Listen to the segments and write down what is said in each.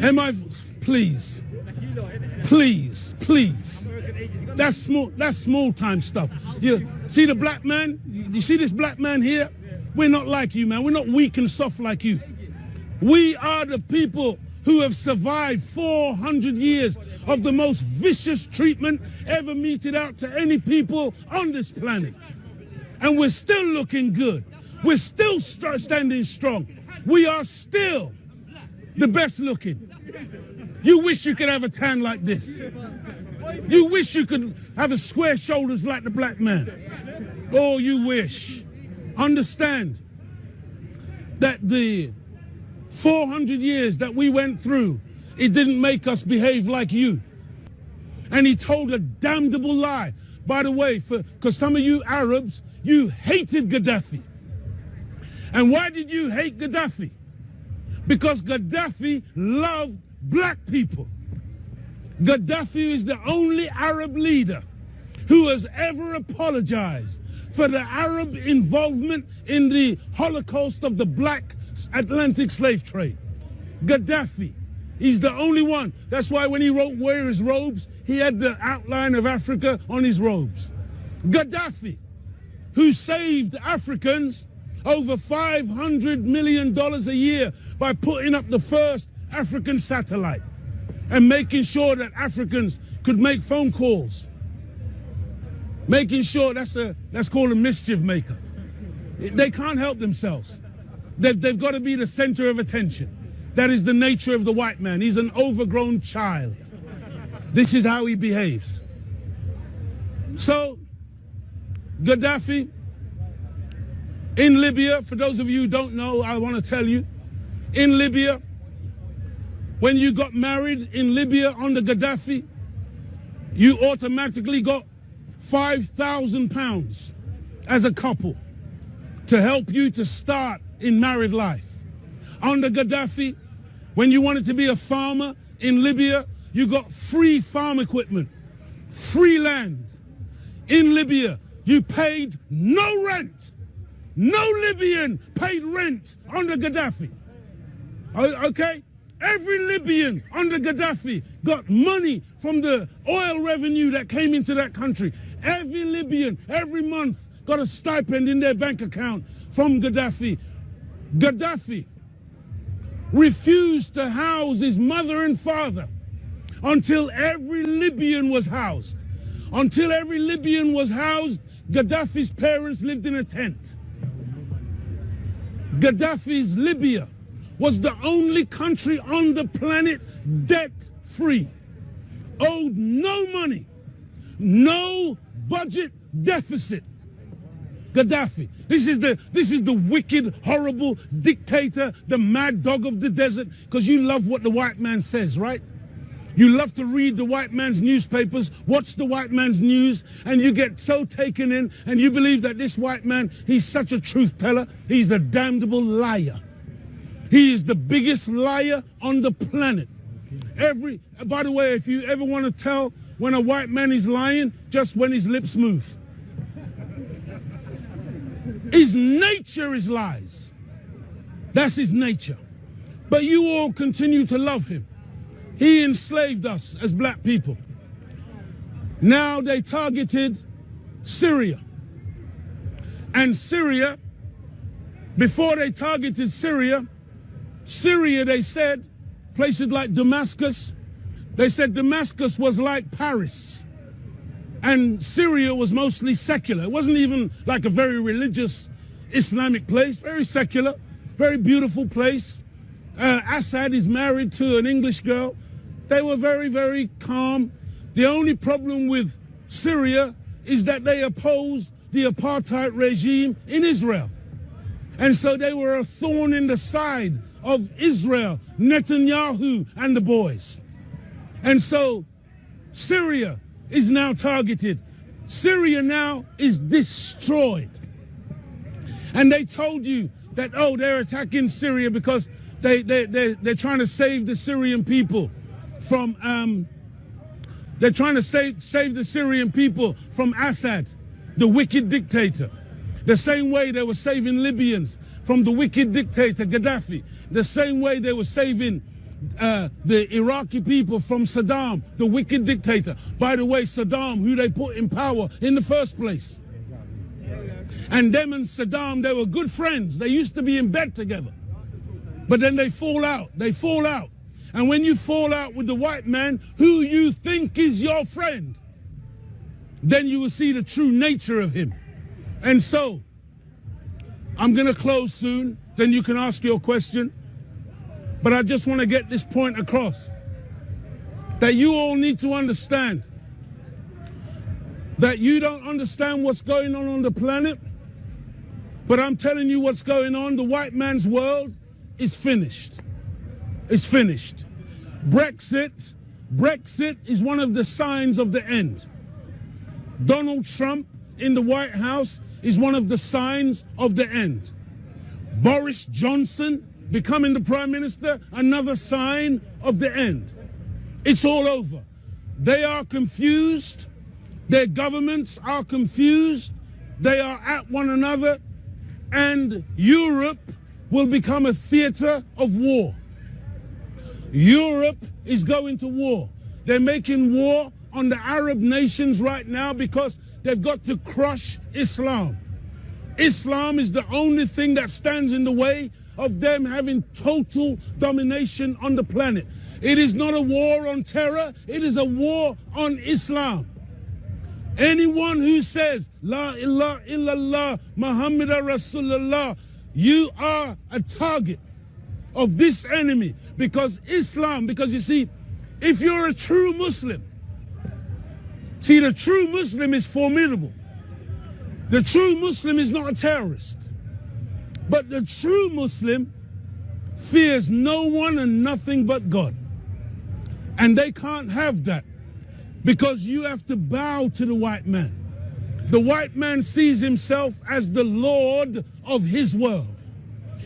Am I? Please. Please, please. That's small time stuff. You see the black man? You see this black man here? We're not like you, man. We're not weak and soft like you. We are the people who have survived 400 years of the most vicious treatment ever meted out to any people on this planet. And we're still looking good. We're still standing strong. We are still the best looking. You wish you could have a tan like this. You wish you could have a square shoulders like the black man. Oh, you wish. Understand that the 400 years that we went through, it didn't make us behave like you. And he told a damnable lie. By the way, because some of you Arabs, you hated Gaddafi. And why did you hate Gaddafi? Because Gaddafi loved black people. Gaddafi is the only Arab leader who has ever apologized for the Arab involvement in the Holocaust of the black Atlantic slave trade. Gaddafi, he's the only one. That's why when he wrote Where Is Robes, he had the outline of Africa on his robes. Gaddafi, who saved Africans over $500 million a year by putting up the first African satellite and making sure that Africans could make phone calls. Making sure that's called a mischief maker. They can't help themselves. They've got to be the center of attention. That is the nature of the white man. He's an overgrown child. This is how he behaves. So, Gaddafi, in Libya, for those of you who don't know, I want to tell you, in Libya, when you got married in Libya under Gaddafi, you automatically got £5,000 as a couple to help you to start in married life. Under Gaddafi, when you wanted to be a farmer in Libya, you got free farm equipment, free land. In Libya, you paid no rent. No Libyan paid rent under Gaddafi. Okay? Every Libyan under Gaddafi got money from the oil revenue that came into that country. Every Libyan, every month, got a stipend in their bank account from Gaddafi. Gaddafi refused to house his mother and father until every Libyan was housed. Until every Libyan was housed, Gaddafi's parents lived in a tent. Gaddafi's Libya was the only country on the planet debt-free, owed no money, no budget deficit. Gaddafi. This is the wicked, horrible dictator, the mad dog of the desert, because you love what the white man says, right? You love to read the white man's newspapers, watch the white man's news, and you get so taken in, and you believe that this white man, he's such a truth teller. He's a damnable liar. He is the biggest liar on the planet. By the way, if you ever want to tell when a white man is lying, just when his lips move. His nature is lies. That's his nature. But you all continue to love him. He enslaved us as black people. Now they targeted Syria. And Syria, before they targeted Syria, they said, places like Damascus, they said Damascus was like Paris. And Syria was mostly secular. It wasn't even like a very religious Islamic place, very secular, very beautiful place. Assad is married to an English girl. They were very, very calm. The only problem with Syria is that they opposed the apartheid regime in Israel. And so they were a thorn in the side of Israel, Netanyahu and the boys. And so Syria is now targeted. Syria now is destroyed. And they told you that, oh, they're attacking Syria because they're trying to save the Syrian people from, they're trying to save the Syrian people from Assad, the wicked dictator. The same way they were saving Libyans from the wicked dictator Gaddafi. The same way they were saving the Iraqi people from Saddam, the wicked dictator. By the way, Saddam, who they put in power in the first place. And them and Saddam, they were good friends. They used to be in bed together. But then they fall out. They fall out. And when you fall out with the white man, who you think is your friend, then you will see the true nature of him. And so, I'm going to close soon. Then you can ask your question. But I just want to get this point across. That you all need to understand that you don't understand what's going on the planet. But I'm telling you what's going on. The white man's world is finished. It's finished. Brexit is one of the signs of the end. Donald Trump in the White House is one of the signs of the end. Boris Johnson becoming the Prime Minister, another sign of the end. It's all over. They are confused. Their governments are confused. They are at one another. And Europe will become a theater of war. Europe is going to war. They're making war on the Arab nations right now because they've got to crush Islam. Islam is the only thing that stands in the way of them having total domination on the planet. It is not a war on terror, it is a war on Islam. Anyone who says, La ilaha illallah, Muhammadur Rasulullah, you are a target of this enemy because Islam, because you see, if you're a true Muslim, see, the true Muslim is formidable. The true Muslim is not a terrorist. But the true Muslim fears no one and nothing but God. And they can't have that because you have to bow to the white man. The white man sees himself as the Lord of his world.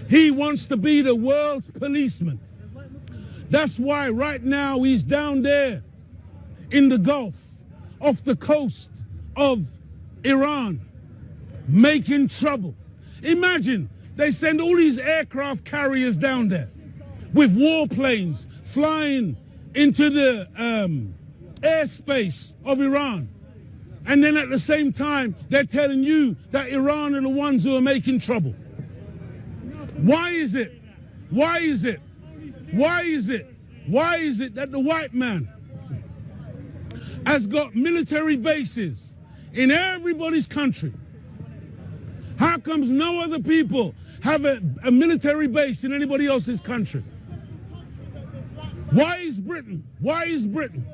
He wants to be the world's policeman. That's why right now he's down there in the Gulf, off the coast of Iran, making trouble. Imagine they send all these aircraft carriers down there with warplanes flying into the airspace of Iran. And then at the same time, they're telling you that Iran are the ones who are making trouble. Why is it? Why is it? Why is it? Why is it that the white man has got military bases in everybody's country? How comes no other people have a military base in anybody else's country? Why is Britain? Why is Britain?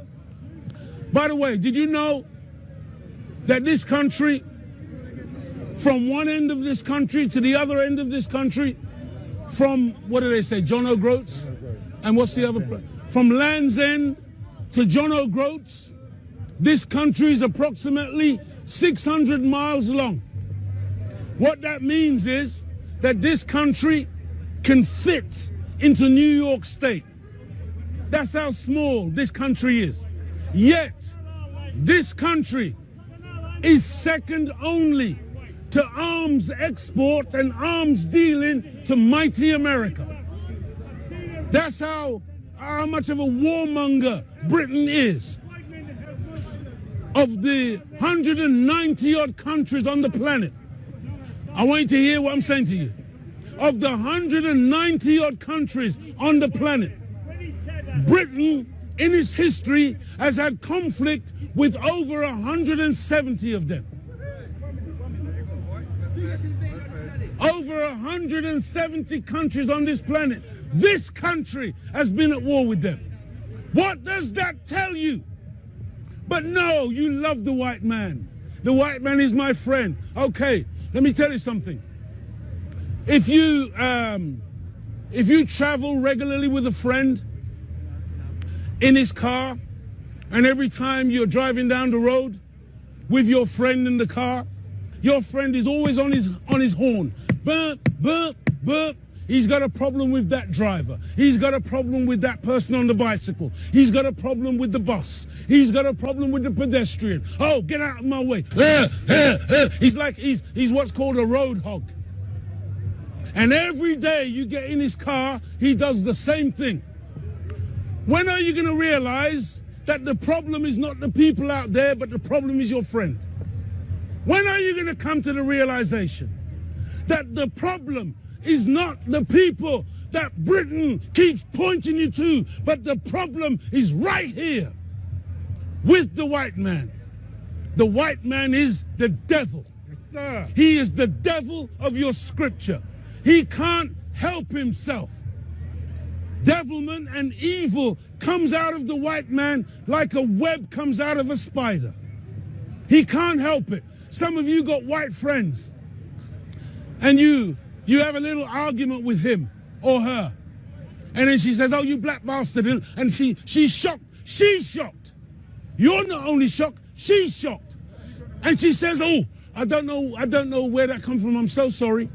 By the way, did you know that this country, from one end of this country to the other end of this country, from, what do they say, John O'Groats? And what's the other place? From Land's End to John O'Groats, this country is approximately 600 miles long. What that means is that this country can fit into New York State. That's how small this country is. Yet, this country is second only to arms export and arms dealing to mighty America. That's how much of a warmonger Britain is. Of the 190 odd countries on the planet, I want you to hear what I'm saying to you. Of the 190 odd countries on the planet, Britain in its history has had conflict with over 170 of them. Over 170 countries on this planet. This country has been at war with them. What does that tell you? But no, you love the white man. The white man is my friend. Okay, let me tell you something. If you travel regularly with a friend in his car, and every time you're driving down the road with your friend in the car, your friend is always on his horn. Burp, burp, burp. He's got a problem with that driver. He's got a problem with that person on the bicycle. He's got a problem with the bus. He's got a problem with the pedestrian. Oh, get out of my way. He's like, he's what's called a road hog. And every day you get in his car, he does the same thing. When are you going to realize that the problem is not the people out there, but the problem is your friend? When are you going to come to the realization that the problem is not the people that Britain keeps pointing you to, but the problem is right here with the white man? The white man is the devil. Yes, sir. He is the devil of your scripture. He can't help himself. Devilment and evil comes out of the white man like a web comes out of a spider. He can't help it. Some of you got white friends, and you have a little argument with him or her, and then she says, "Oh, you black bastard," and she's shocked. She's shocked. You're not only shocked, she's shocked. And she says, "Oh, I don't know where that comes from. I'm so sorry."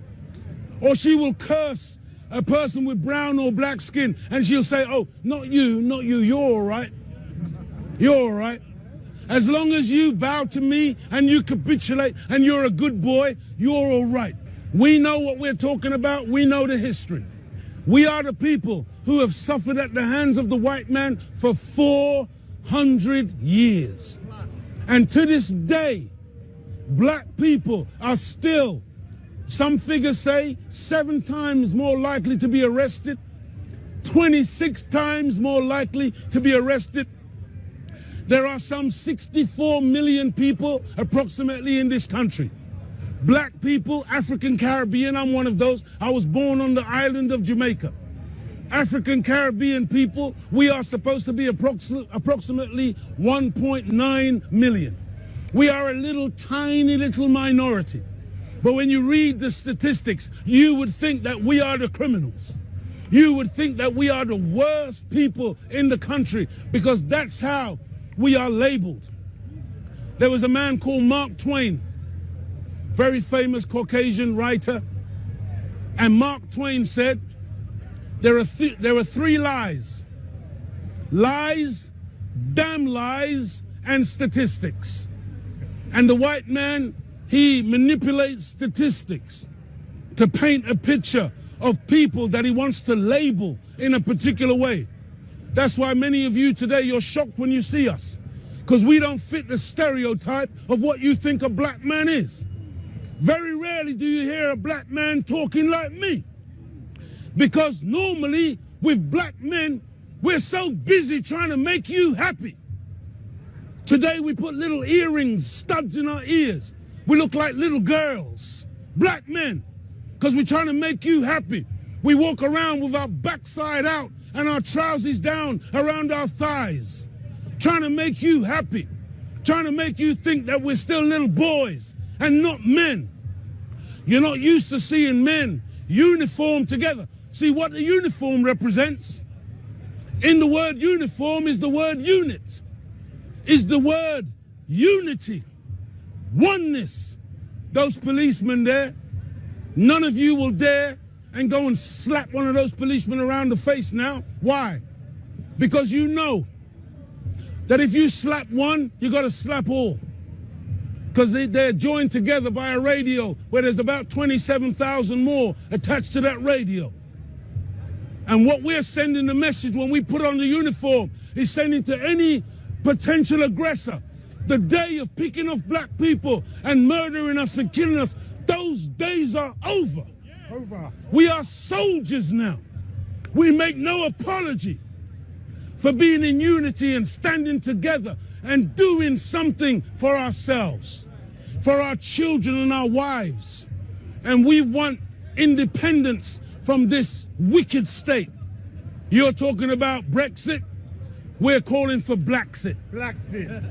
Or she will curse a person with brown or black skin, and she'll say, "Oh, not you, you're all right. You're all right. As long as you bow to me and you capitulate and you're a good boy, you're all right." We know what we're talking about. We know the history. We are the people who have suffered at the hands of the white man for 400 years. And to this day, black people are still, some figures say, 7 times more likely to be arrested, 26 times more likely to be arrested. There are some 64 million people approximately in this country. Black people, African Caribbean, I'm one of those. I was born on the island of Jamaica. African Caribbean people, we are supposed to be approximately 1.9 million. We are a little tiny little minority. But when you read the statistics, you would think that we are the criminals. You would think that we are the worst people in the country, because that's how we are labeled. There was a man called Mark Twain, very famous Caucasian writer, and Mark Twain said, there are 3 lies. Lies, damn lies, and statistics. And the white man, he manipulates statistics to paint a picture of people that he wants to label in a particular way. That's why many of you today, you're shocked when you see us, because we don't fit the stereotype of what you think a black man is. Very rarely do you hear a black man talking like me, because normally with black men, we're so busy trying to make you happy. Today we put little earrings, studs in our ears. We look like little girls, black men, because we're trying to make you happy. We walk around with our backside out and our trousers down around our thighs, trying to make you happy, trying to make you think that we're still little boys and not men. You're not used to seeing men uniformed together. See what the uniform represents? In the word uniform is the word unit, is the word unity, oneness. Those policemen there, none of you will dare and go and slap one of those policemen around the face now. Why? Because you know that if you slap one, you got to slap all. Because they're joined together by a radio where there's about 27,000 more attached to that radio. And what we're sending the message when we put on the uniform is sending to any potential aggressor, the day of picking off black people and murdering us and killing us, those days are over. We are soldiers now. We make no apology for being in unity and standing together and doing something for ourselves, for our children and our wives. And we want independence from this wicked state. You're talking about Brexit. We're calling for Blacksit. Blacksit.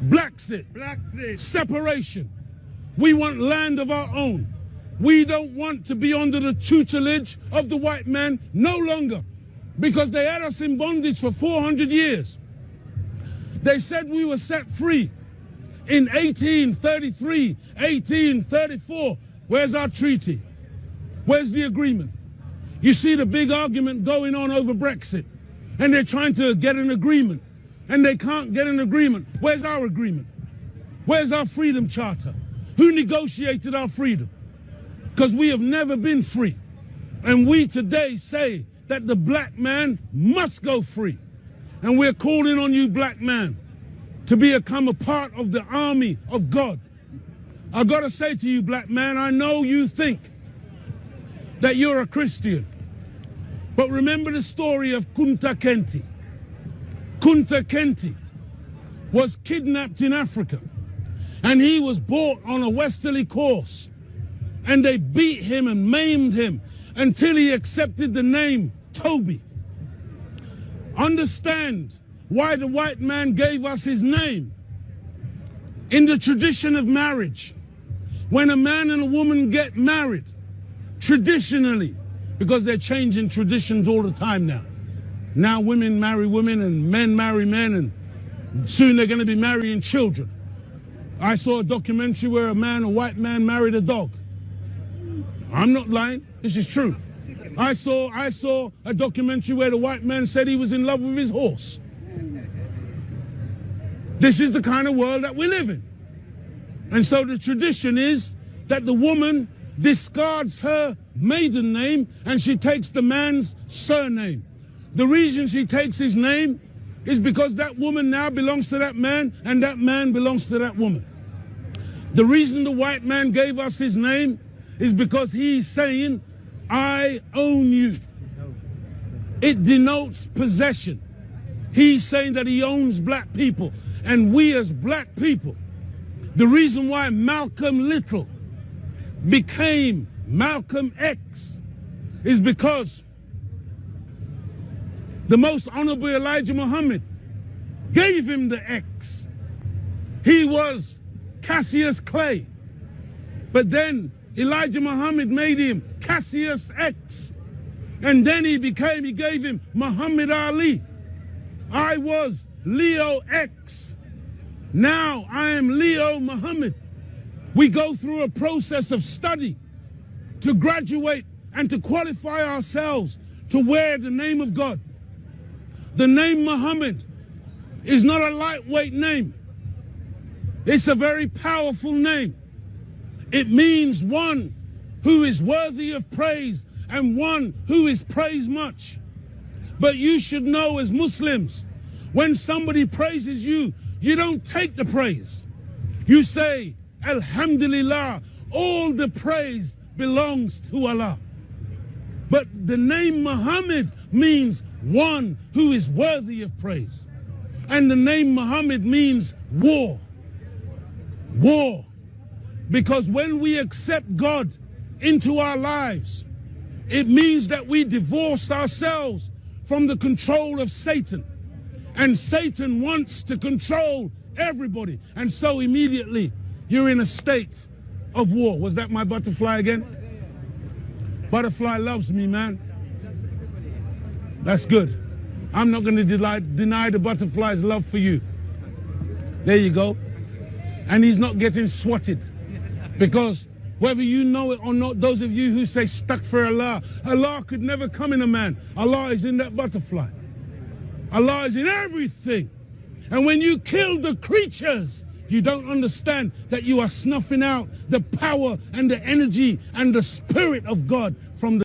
Blacksit. Blacksit. Separation. We want land of our own. We don't want to be under the tutelage of the white man no longer, because they had us in bondage for 400 years. They said we were set free in 1833, 1834. Where's our treaty? Where's the agreement? You see the big argument going on over Brexit, and they're trying to get an agreement, and they can't get an agreement. Where's our agreement? Where's our freedom charter? Who negotiated our freedom? Because we have never been free. And we today say that the black man must go free. And we're calling on you, black man, to become a part of the army of God. I gotta say to you, black man, I know you think that you're a Christian, but remember the story of Kunta Kinte. Kunta Kinte was kidnapped in Africa, and he was brought on a westerly course, and they beat him and maimed him until he accepted the name Toby. Understand why the white man gave us his name. In the tradition of marriage, when a man and a woman get married, traditionally, because they're changing traditions all the time now. Now women marry women and men marry men, and soon they're going to be marrying children. I saw a documentary where a white man married a dog. I'm not lying, this is true. I saw a documentary where the white man said he was in love with his horse. This is the kind of world that we live in. And so the tradition is that the woman discards her maiden name and she takes the man's surname. The reason she takes his name is because that woman now belongs to that man and that man belongs to that woman. The reason the white man gave us his name is because he's saying, I own you. It denotes possession. He's saying that he owns black people, and we as black people, the reason why Malcolm Little became Malcolm X is because the most honorable Elijah Muhammad gave him the X. He was Cassius Clay, but then Elijah Muhammad made him Cassius X, and then he gave him Muhammad Ali. I was Leo X. Now I am Leo Muhammad. We go through a process of study to graduate and to qualify ourselves to wear the name of God. The name Muhammad is not a lightweight name. It's a very powerful name. It means one who is worthy of praise and one who is praised much. But you should know as Muslims, when somebody praises you, you don't take the praise. You say, Alhamdulillah, all the praise belongs to Allah. But the name Muhammad means one who is worthy of praise. And the name Muhammad means war. War. Because when we accept God into our lives, it means that we divorce ourselves from the control of Satan. And Satan wants to control everybody. And so immediately you're in a state of war. Was that my butterfly again? Butterfly loves me, man. That's good. I'm not going to deny the butterfly's love for you. There you go. And he's not getting swatted. Because whether you know it or not, those of you who say stuck for Allah, Allah could never come in a man. Allah is in that butterfly. Allah is in everything. And when you kill the creatures, you don't understand that you are snuffing out the power and the energy and the spirit of God from the